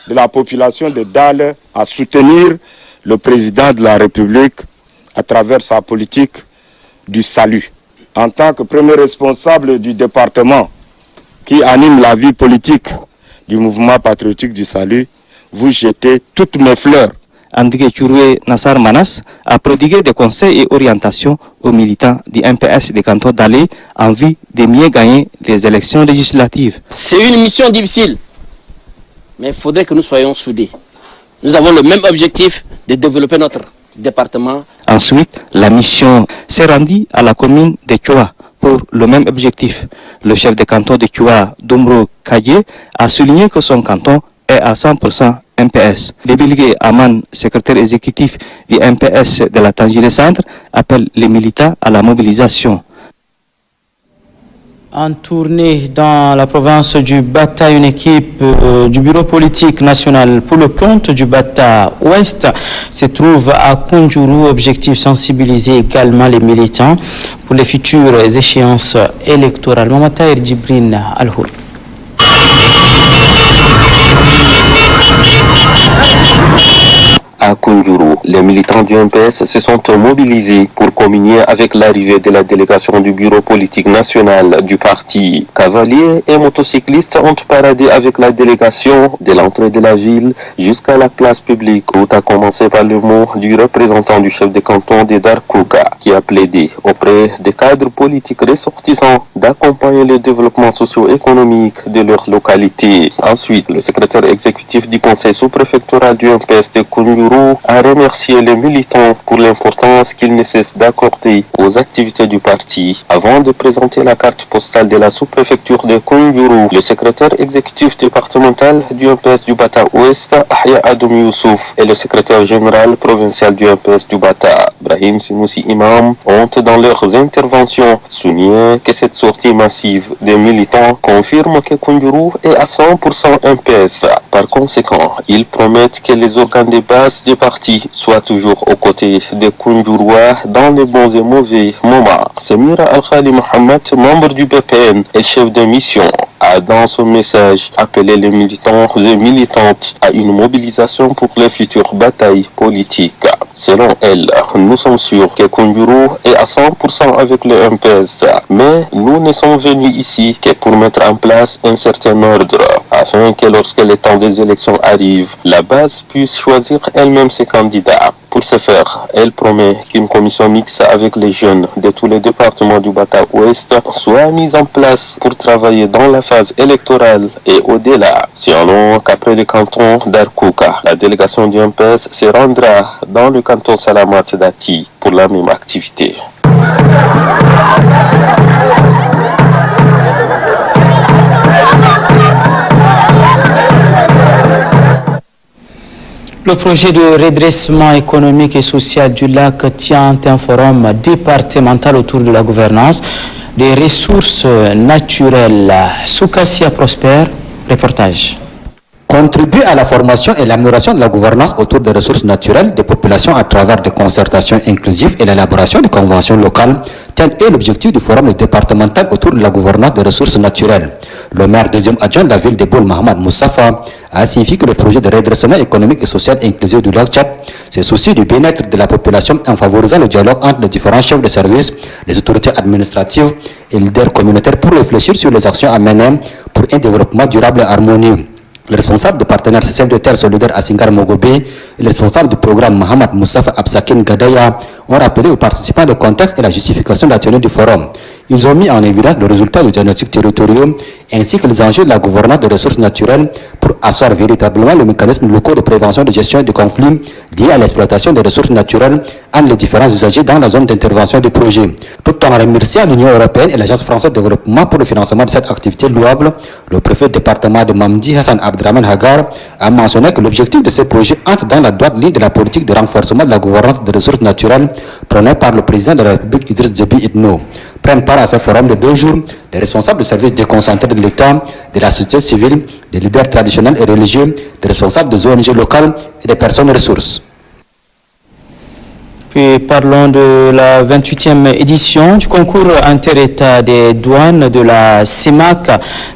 de la population de Dalé à soutenir le président de la République à travers sa politique du salut. En tant que premier responsable du département qui anime la vie politique du mouvement patriotique du salut, vous jetez toutes mes fleurs. Andigue Chouroué Nassar Manas a prodigué des conseils et orientations aux militants du MPS des cantons d'Alé en vue de mieux gagner les élections législatives. C'est une mission difficile, mais il faudrait que nous soyons soudés. Nous avons le même objectif de développer notre département. Ensuite, la mission s'est rendue à la commune de Tchoua pour le même objectif. Le chef de canton de Tchoua, Domro Kaye, a souligné que son canton est à 100% MPS. Débilgué Aman, secrétaire exécutif du MPS de la Tandjilé Centre, appelle les militants à la mobilisation. En tournée dans la province du Bata, une équipe du bureau politique national pour le compte du Bata Ouest se trouve à Kunjuru. Objectif sensibiliser également les militants pour les futures échéances électorales. Mamata Djibrin Al-Houl. à Kunjuru. Les militants du MPS se sont mobilisés pour communier avec l'arrivée de la délégation du bureau politique national du parti. Cavaliers et motocyclistes ont paradé avec la délégation de l'entrée de la ville jusqu'à la place publique. Tout a commencé par le mot du représentant du chef de canton de Darkouka qui a plaidé auprès des cadres politiques ressortissants d'accompagner le développement socio-économique de leur localité. Ensuite, le secrétaire exécutif du conseil sous-préfectoral du MPS de Kunjuru a remercié les militants pour l'importance qu'ils ne cessent d'accorder aux activités du parti. Avant de présenter la carte postale de la sous-préfecture de Kunjuru, le secrétaire exécutif départemental du MPS du Bata Ouest, Ahya Adoum Youssouf, et le secrétaire général provincial du MPS du Bata, Brahim Sinoussi Imam, ont dans leurs interventions souligné que cette sortie massive des militants confirme que Kunjuru est à 100% MPS. Par conséquent, ils promettent que les organes de base des partis soient toujours aux côtés des Kunjurois dans les bons et mauvais moments. Samira Al-Khali Mohamed, membre du BPN et chef de mission, a dans son message appelé les militants et militantes à une mobilisation pour les futures batailles politiques. Selon elle, nous sommes sûrs que Kunjuru est à 100% avec le MPS, mais nous ne sommes venus ici que pour mettre en place un certain ordre, afin que lorsque le temps des élections arrive, la base puisse choisir elle-même ses candidats. Pour ce faire, elle promet qu'une commission mixte avec les jeunes de tous les départements du Bata Ouest soit mise en place pour travailler dans la phase électorale et au-delà. Sinon qu'après le canton d'Arkouka, la délégation du MPS se rendra dans le canton Salamat Dati pour la même activité. Le projet de redressement économique et social du lac tient un forum départemental autour de la gouvernance des ressources naturelles. Soukassia Prosper, reportage. Contribuer à la formation et l'amélioration de la gouvernance autour des ressources naturelles des populations à travers des concertations inclusives et l'élaboration de conventions locales, tel est l'objectif du forum départemental autour de la gouvernance des ressources naturelles. Le maire deuxième adjoint de la ville de Boul, Mohamed Moussafa, a signifié que le projet de redressement économique et social inclusif du lac Tchad se soucie du bien-être de la population en favorisant le dialogue entre les différents chefs de service, les autorités administratives et les leaders communautaires pour réfléchir sur les actions à mener pour un développement durable et harmonieux. Le responsable du partenaire chef de terre solidaire à Singar Mogobé et le responsable du programme Mohamed Moussafa Absakin Gadaya ont rappelé aux participants le contexte et la justification de la tenue du forum. Ils ont mis en évidence le résultat du diagnostic territorial ainsi que les enjeux de la gouvernance des ressources naturelles pour asseoir véritablement le mécanisme local de prévention de gestion des conflits liés à l'exploitation des ressources naturelles entre les différents usagers dans la zone d'intervention du projet. Tout en remerciant l'Union européenne et l'Agence française de développement pour le financement de cette activité louable, le préfet du département de Mamdi, Hassan Abdraman Hagar, a mentionné que l'objectif de ce projet entre dans la droite ligne de la politique de renforcement de la gouvernance des ressources naturelles prônée par le président de la République Idriss Déby Itno. Prennent part à ce forum de 2 jours des responsables des services déconcentrés de l'État, de la société civile, des leaders traditionnels et religieux, des responsables des ONG locales et des personnes ressources. Puis parlons de la 28e édition du concours inter-État des douanes de la CEMAC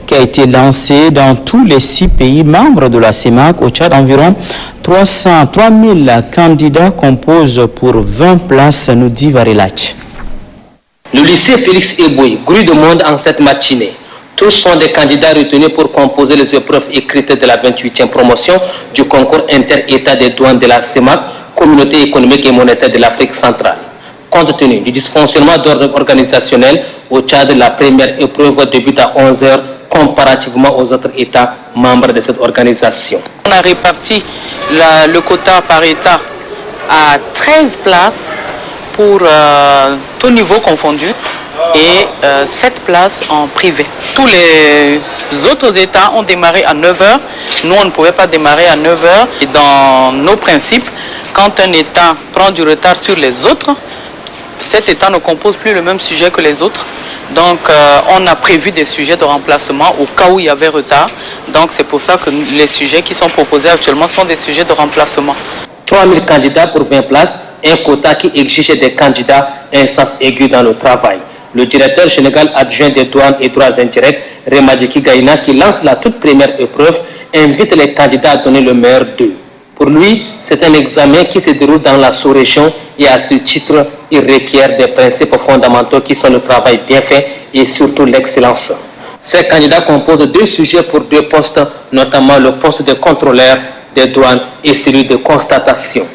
qui a été lancé dans tous les 6 pays membres de la CEMAC. Au Tchad, environ 3000 candidats composent pour 20 places, nous dit Varilach. Le lycée Félix Eboué, grue de monde en cette matinée. Tous sont des candidats retenus pour composer les épreuves écrites de la 28e promotion du concours inter-État des douanes de la CEMAC, Communauté économique et monétaire de l'Afrique centrale. Compte tenu du dysfonctionnement d'ordre organisationnel, au Tchad, la première épreuve débute à 11h comparativement aux autres États membres de cette organisation. On a réparti le quota par État à 13 places pour tout niveau confondu et 7 places en privé. Tous les autres États ont démarré à 9h. Nous, on ne pouvait pas démarrer à 9h. Et dans nos principes, quand un État prend du retard sur les autres, cet État ne compose plus le même sujet que les autres. Donc, on a prévu des sujets de remplacement au cas où il y avait retard. Donc, c'est pour ça que les sujets qui sont proposés actuellement sont des sujets de remplacement. 3000 candidats pour 20 places, un quota qui exige des candidats un sens aigu dans le travail. Le directeur général adjoint des douanes et droits indirects, Remadjiki Gaïna, qui lance la toute première épreuve, invite les candidats à donner le meilleur d'eux. Pour lui, C'est un examen qui se déroule dans la sous-région et à ce titre, il requiert des principes fondamentaux qui sont le travail bien fait et surtout l'excellence. Ces candidats composent 2 sujets pour 2 postes, notamment le poste de contrôleur des douanes et celui de constatation.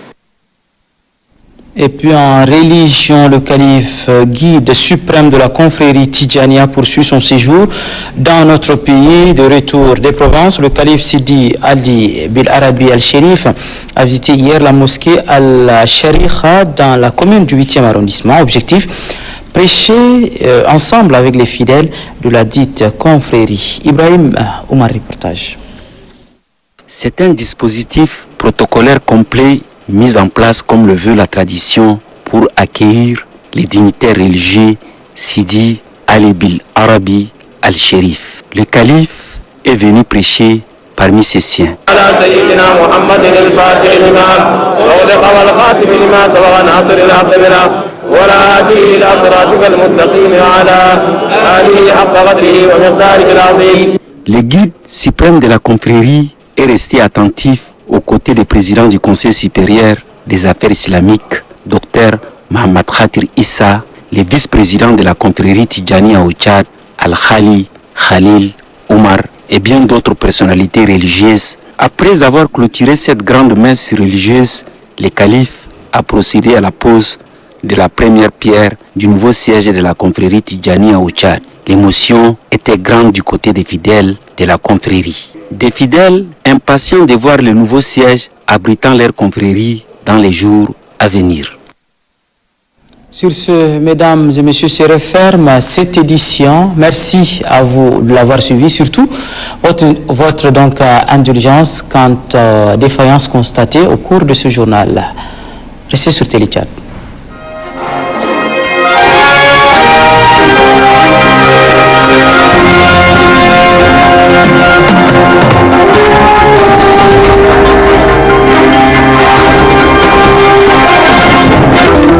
Et puis en religion, le calife guide suprême de la confrérie Tidjania poursuit son séjour dans notre pays. De retour des provinces, le calife Sidi Ali Bil Arabi Al-Sherif a visité hier la mosquée Al-Shariha dans la commune du 8e arrondissement. Objectif, prêcher ensemble avec les fidèles de la dite confrérie. Ibrahim Oumar, reportage. C'est un dispositif protocolaire complet mis en place comme le veut la tradition pour accueillir les dignitaires religieux Sidi Ali Bil Arabi Al-Sherif. Le calife est venu prêcher parmi ses siens. Le guide suprême de la confrérie est resté attentif aux côtés du président du Conseil supérieur des affaires islamiques, Dr Mohamed Khatir Issa, les vice-présidents de la confrérie Tidjania au Tchad, Al-Khali, Khalil, Omar et bien d'autres personnalités religieuses. Après avoir clôturé cette grande messe religieuse, le calife a procédé à la pose de la première pierre du nouveau siège de la confrérie Tidjania au Tchad. L'émotion était grande du côté des fidèles de la confrérie. Des fidèles impatients de voir le nouveau siège abritant leur confrérie dans les jours à venir. Sur ce, mesdames et messieurs, se referme cette édition. Merci à vous de l'avoir suivi, surtout votre donc indulgence quant aux défaillances constatées au cours de ce journal. Restez sur Téléchat.